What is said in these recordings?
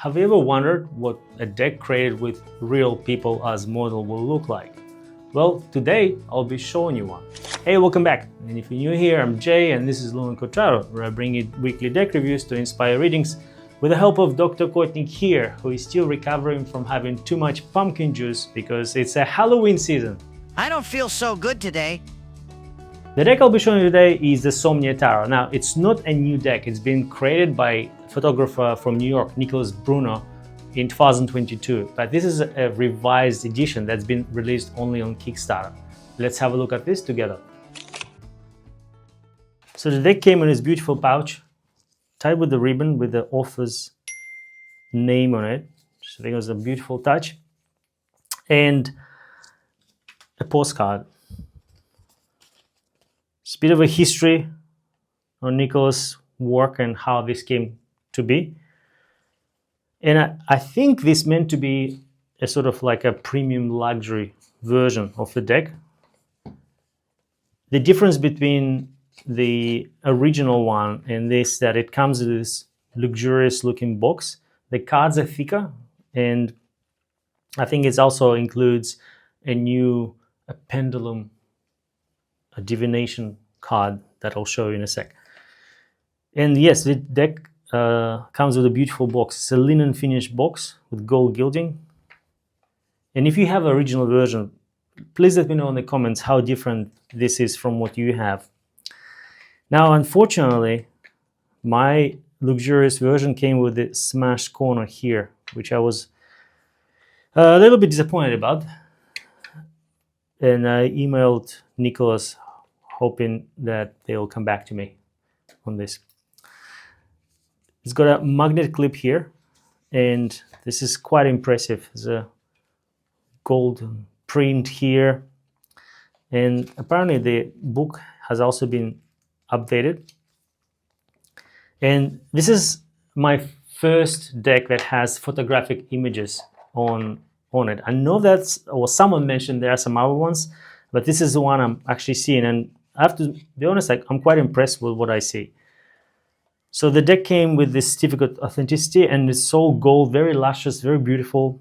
Have you ever wondered what a deck created with real people as model will look like? Well, today I'll be showing you one. Hey, welcome back. And if you're new here, I'm Jay and this is Tarot, where I bring you weekly deck reviews to inspire readings with the help of Dr. Courtney here, who is still recovering from having too much pumpkin juice because it's a Halloween season. I don't feel so good today. The deck I'll be showing you today is the Somnia Tarot. Now, it's not a new deck. It's been created by a photographer from New York, Nicholas Bruno, in 2022. But this is a revised edition that's been released only on Kickstarter. Let's have a look at this together. So the deck came in this beautiful pouch, tied with the ribbon with the author's name on it. So I think it was a beautiful touch. And a postcard. It's a bit of a history on Nicholas' work and how this came to be. And I think this meant to be a sort of like a premium luxury version of the deck. The difference between the original one and this, that it comes with this luxurious looking box. The cards are thicker, and I think it also includes a pendulum, a divination card that I'll show you in a sec. And yes, the deck comes with a beautiful box. It's a linen finished box with gold gilding. And if you have an original version, please let me know in the comments how different this is from what you have. Now, unfortunately, my luxurious version came with the smashed corner here, which I was a little bit disappointed about. And I emailed Nicholas hoping that they'll come back to me on this. It's got a magnet clip here, and this is quite impressive. There's a gold print here, and apparently the book has also been updated. And this is my first deck that has photographic images on it. I know someone mentioned there are some other ones, but this is the one I'm actually seeing, and I have to be honest, I'm quite impressed with what I see. So the deck came with this certificate of authenticity, and it's all gold, very luscious, very beautiful,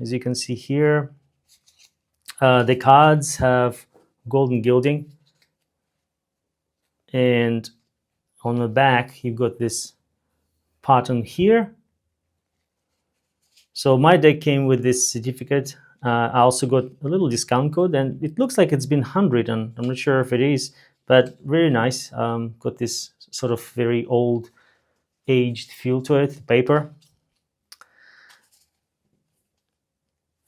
as you can see here. The cards have golden gilding, and on the back you've got this pattern here. So my deck came with this certificate. I also got a little discount code, and it looks like it's been 100, and I'm not sure if it is, but very nice. Got this sort of very old, aged feel to it, paper.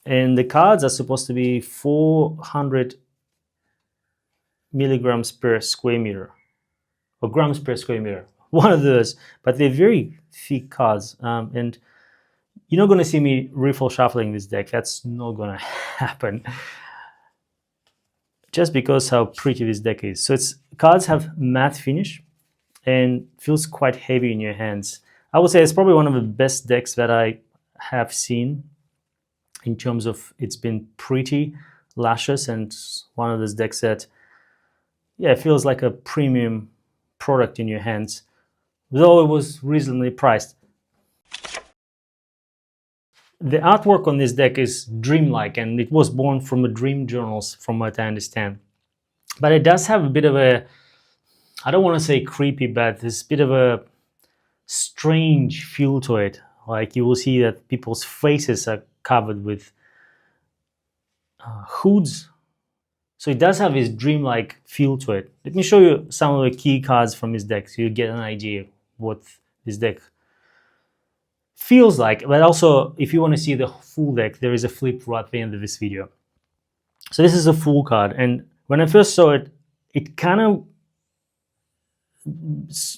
And the cards are supposed to be 400 milligrams per square meter, or grams per square meter, one of those, but they're very thick cards. And you're not going to see me riffle shuffling this deck. That's not going to happen. Just because how pretty this deck is. So cards have matte finish and feels quite heavy in your hands. I would say it's probably one of the best decks that I have seen in terms of it's been pretty luscious, and one of those decks that, yeah, it feels like a premium product in your hands, though it was reasonably priced. The artwork on this deck is dreamlike, and it was born from the dream journals, from what I understand. But it does have a bit of a, I don't want to say creepy, but there's a bit of a strange feel to it. Like you will see that people's faces are covered with hoods. So it does have this dreamlike feel to it. Let me show you some of the key cards from this deck so you get an idea of what this deck feels like. But also, if you want to see the full deck, there is a flip-through at the end of this video. So this is a full card, and when I first saw it, it kind of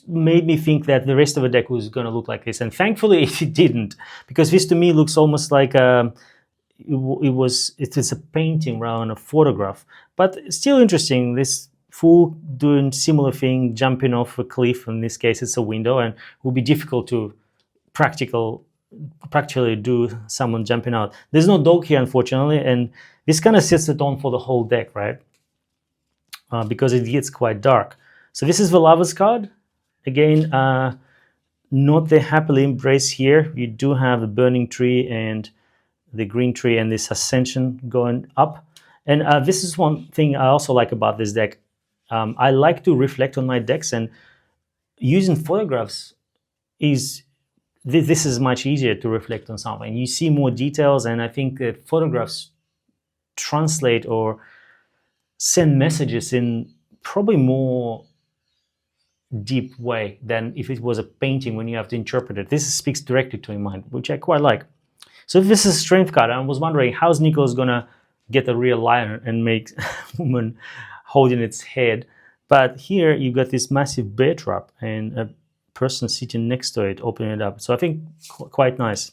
made me think that the rest of the deck was going to look like this, and thankfully it didn't, because this to me looks almost like it's a painting rather than a photograph. But still interesting. This fool doing similar thing, jumping off a cliff. In this case, it's a window, and it will be difficult to practically do someone jumping out. There's no dog here, unfortunately, and this kind of sets the tone for the whole deck, right? Because it gets quite dark. So this is the Lover's card. Again, not the happily embrace here. You do have a burning tree and the green tree and this ascension going up. And this is one thing I also like about this deck. I like to reflect on my decks, and using photographs is this is much easier to reflect on something. You see more details, and I think the photographs translate or send messages in probably more deep way than if it was a painting when you have to interpret it. This speaks directly to your mind, which I quite like. So if this is a strength card, I was wondering how's Nicholas gonna get a real lion and make a woman holding its head. But here you got this massive bear trap and a person sitting next to it, opening it up. So I think quite nice.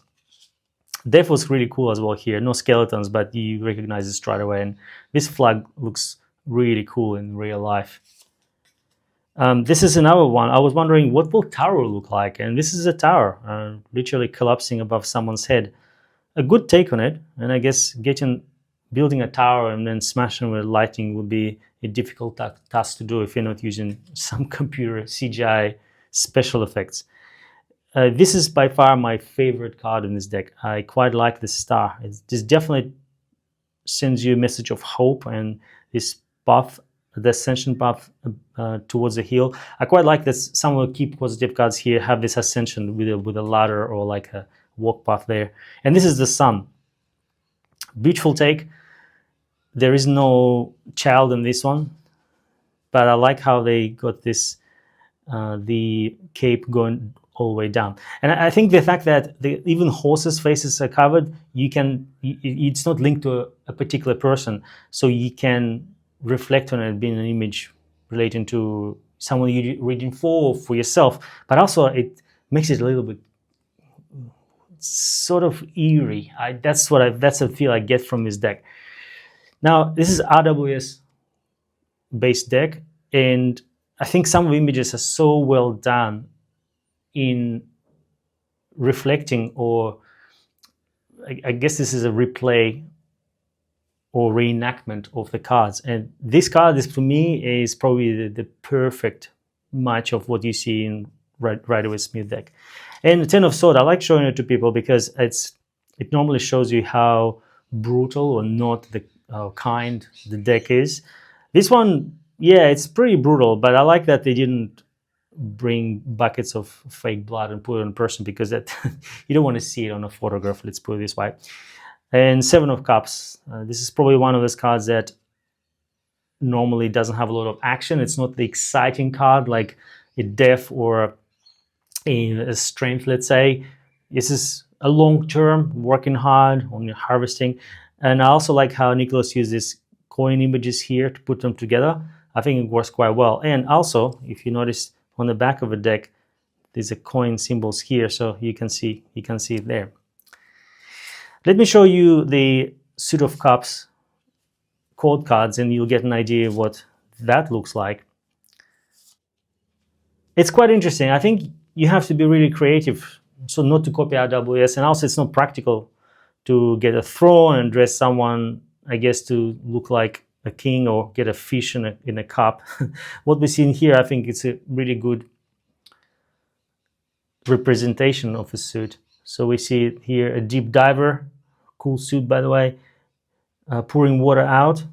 Death was really cool as well here. No skeletons, but you recognize it straight away. And this flag looks really cool in real life. This is another one. I was wondering what will tower look like, and this is a tower literally collapsing above someone's head. A good take on it, and I guess building a tower and then smashing with lighting would be a difficult task to do if you're not using some computer CGI special effects. This is by far my favorite card in this deck. I quite like this star. This definitely sends you a message of hope and this path, the ascension path towards the hill. I quite like that some of the key positive cards here have this ascension with a ladder or like a walk path there. And this is the sun. Beautiful take. There is no child in this one, but I like how they got this the cape going all the way down. And I think the fact that even horses' faces are covered, it's not linked to a particular person, so you can reflect on it being an image relating to someone you're reading for yourself, but also it makes it a little bit sort of eerie. That's a feel I get from this deck. Now this is RWS based deck, and I think some of the images are so well done in reflecting, or I guess this is a replay or reenactment of the cards. And this card is, for me, is probably the perfect match of what you see in Rider-Waite-Smith deck. And the Ten of Swords, I like showing it to people because it normally shows you how brutal or not how kind the deck is. This one, yeah, it's pretty brutal, but I like that they didn't bring buckets of fake blood and put it on a person, because that you don't want to see it on a photograph, let's put it this way. And Seven of Cups, this is probably one of those cards that normally doesn't have a lot of action. It's not the exciting card like a death or a strength, let's say. This is a long-term, working hard on your harvesting. And I also like how Nicholas uses coin images here to put them together. I think it works quite well. And also, if you notice on the back of the deck, there's a coin symbols here, so you can see it there. Let me show you the Suit of Cups cold cards, and you'll get an idea of what that looks like. It's quite interesting. I think you have to be really creative, so not to copy RWS, and also it's not practical to get a throne and dress someone, I guess, to look like a king, or get a fish in a cup. What we see in here, I think it's a really good representation of a suit. So we see here a deep diver, cool suit by the way, pouring water out,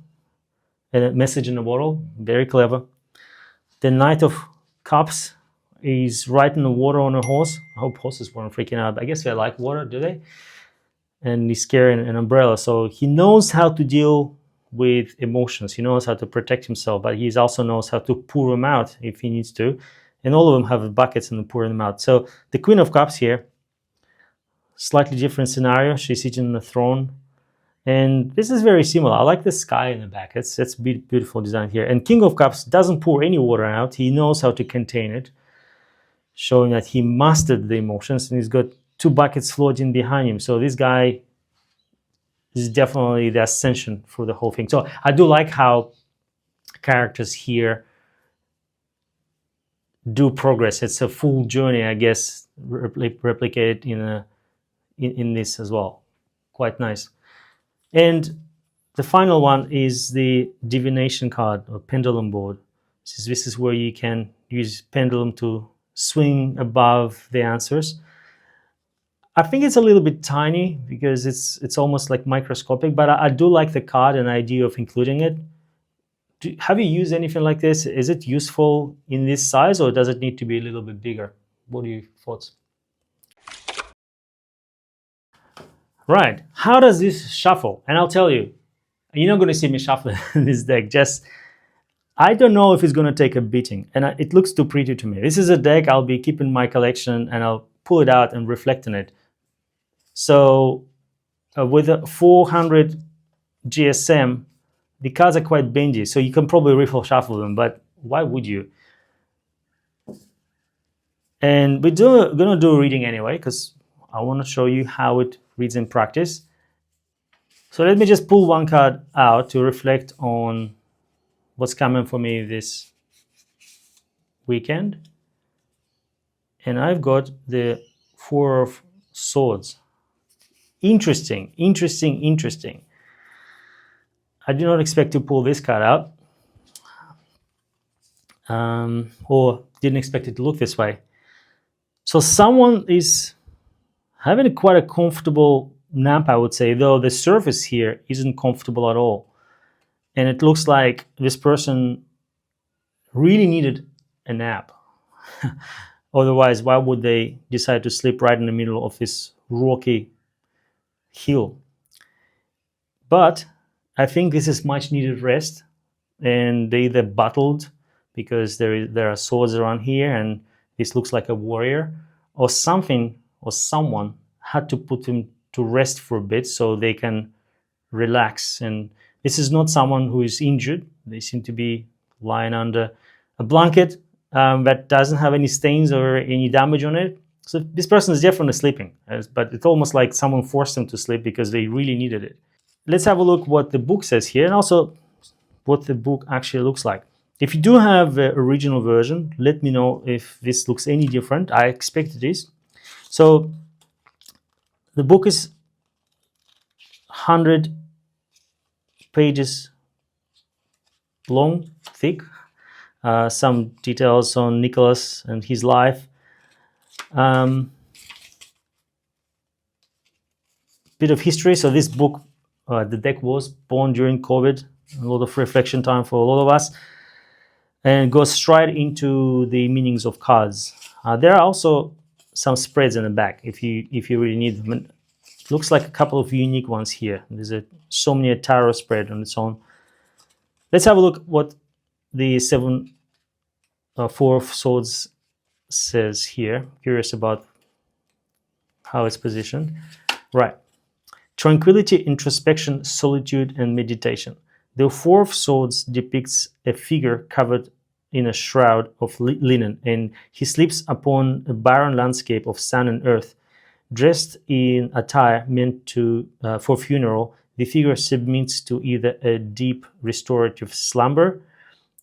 and a message in a bottle, very clever. The Knight of Cups is right in the water on a horse. I hope horses weren't freaking out. I guess they like water, do they? And he's carrying an umbrella, so he knows how to deal with emotions. He knows how to protect himself, but he also knows how to pour them out if he needs to. And all of them have buckets and pouring them out. So the Queen of Cups here, slightly different scenario. She's sitting on the throne, and this is very similar. I like the sky in the back. It's beautiful design here. And King of Cups doesn't pour any water out. He knows how to contain it, showing that he mastered the emotions, and he's got two buckets floating behind him. So this guy is definitely the ascension for the whole thing. So I do like how characters here do progress. It's a full journey, I guess, replicated in this as well. Quite nice. And the final one is the divination card or pendulum board. This is where you can use pendulum to swing above the answers. I think it's a little bit tiny because it's almost like microscopic, but I do like the card and the idea of including it. Have you used anything like this? Is it useful in this size, or does it need to be a little bit bigger? What are your thoughts? Right, how does this shuffle? And I'll tell you, you're not going to see me shuffle this deck. I don't know if it's going to take a beating, and it looks too pretty to me. This is a deck I'll be keeping in my collection, and I'll pull it out and reflect on it. So with a 400 GSM, the cards are quite bendy, so you can probably riffle shuffle them, but why would you? And we're going to do a reading anyway, because I want to show you how it reads in practice. So let me just pull one card out to reflect on what's coming for me this weekend. And I've got the Four of Swords. Interesting, interesting, interesting. I did not expect to pull this card out, or didn't expect it to look this way. So someone is having quite a comfortable nap, I would say, though the surface here isn't comfortable at all. And it looks like this person really needed a nap. Otherwise, why would they decide to sleep right in the middle of this rocky hill? But I think this is much needed rest, and they either battled because there are swords around here and this looks like a warrior, or something or someone had to put them to rest for a bit so they can relax. And this is not someone who is injured. They seem to be lying under a blanket that doesn't have any stains or any damage on it. So this person is definitely sleeping, but it's almost like someone forced them to sleep because they really needed it. Let's have a look what the book says here, and also what the book actually looks like. If you do have the original version, let me know if this looks any different. I expect it is. So the book is 100 pages long, thick. Some details on Nicholas and his life. Bit of history. So this book, the deck was born during COVID, a lot of reflection time for a lot of us, and goes straight into the meanings of cards. There are also some spreads in the back if you really need them. And it looks like a couple of unique ones here. There's a Somnia Tarot spread on its own. Let's have a look what the Four of Swords says here. Curious about how it's positioned. Right. Tranquility, introspection, solitude, and meditation. The Four of Swords depicts a figure covered in a shroud of linen, and he sleeps upon a barren landscape of sun and earth. Dressed in attire meant for funeral, the figure submits to either a deep restorative slumber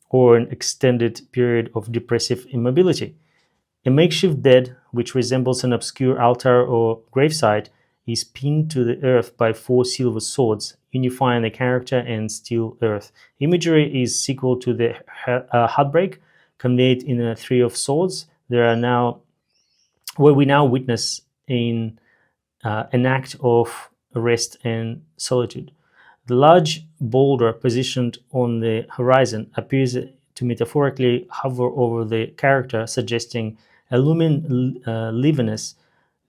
or an extended period of depressive immobility. A makeshift bed, which resembles an obscure altar or gravesite, is pinned to the earth by 4 silver swords, unifying the character and steel earth. Imagery is sequel to the heartbreak conveyed in the Three of Swords. Where we now witness in an act of rest and solitude. The large boulder positioned on the horizon appears to metaphorically hover over the character, suggesting a liveliness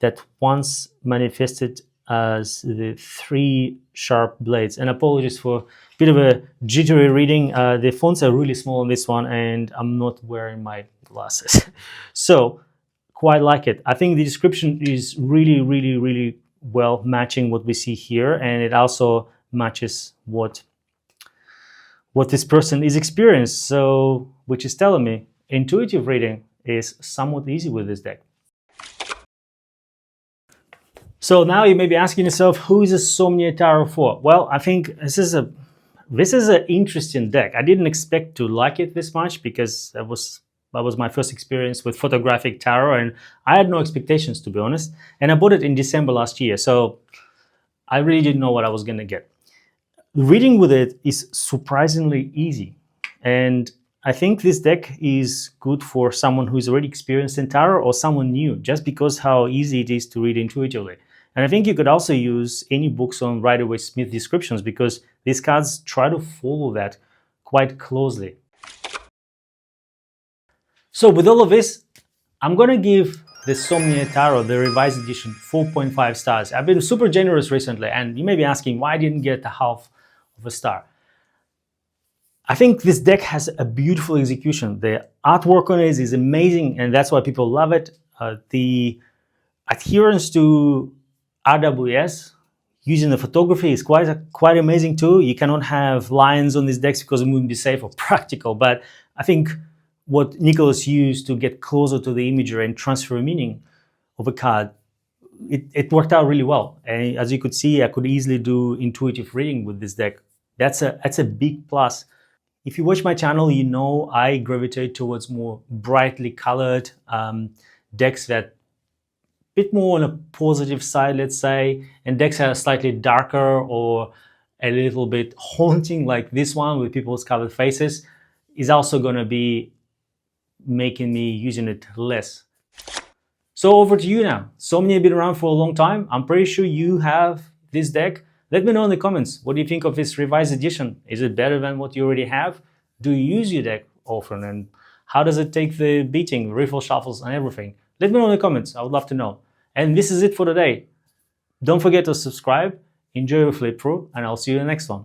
that once manifested as the 3 sharp blades. And apologies for a bit of a jittery reading. The fonts are really small on this one, and I'm not wearing my glasses. So, quite like it. I think the description is really, really, really well matching what we see here, and it also matches what this person is experienced. So, which is telling me intuitive reading is somewhat easy with this deck. So now you may be asking yourself, who is a Somnia Tarot for? Well, I think this is an interesting deck. I didn't expect to like it this much because that was my first experience with Photographic Tarot, and I had no expectations, to be honest. And I bought it in December last year, so I really didn't know what I was going to get. Reading with it is surprisingly easy, and I think this deck is good for someone who's already experienced in tarot or someone new, just because how easy it is to read intuitively. And I think you could also use any books on Rider-Waite-Smith descriptions, because these cards try to follow that quite closely. So with all of this, I'm going to give the Somnia Tarot, the revised edition, 4.5 stars. I've been super generous recently, and you may be asking why I didn't get a half of a star. I think this deck has a beautiful execution. The artwork on it is amazing, and that's why people love it. The adherence to RWS using the photography is quite amazing too. You cannot have lines on these decks because it wouldn't be safe or practical, but I think what Nicholas used to get closer to the imagery and transfer meaning of a card, it worked out really well. And as you could see, I could easily do intuitive reading with this deck. That's a big plus. If you watch my channel, you know I gravitate towards more brightly colored decks that a bit more on a positive side, let's say, and decks that are slightly darker or a little bit haunting, like this one with people's covered faces, is also going to be making me using it less. So over to you now. Somnia has been around for a long time. I'm pretty sure you have this deck. Let me know in the comments, what do you think of this revised edition? Is it better than what you already have? Do you use your deck often? And how does it take the beating, riffle shuffles and everything? Let me know in the comments. I would love to know. And this is it for today. Don't forget to subscribe, enjoy your flip through, and I'll see you in the next one.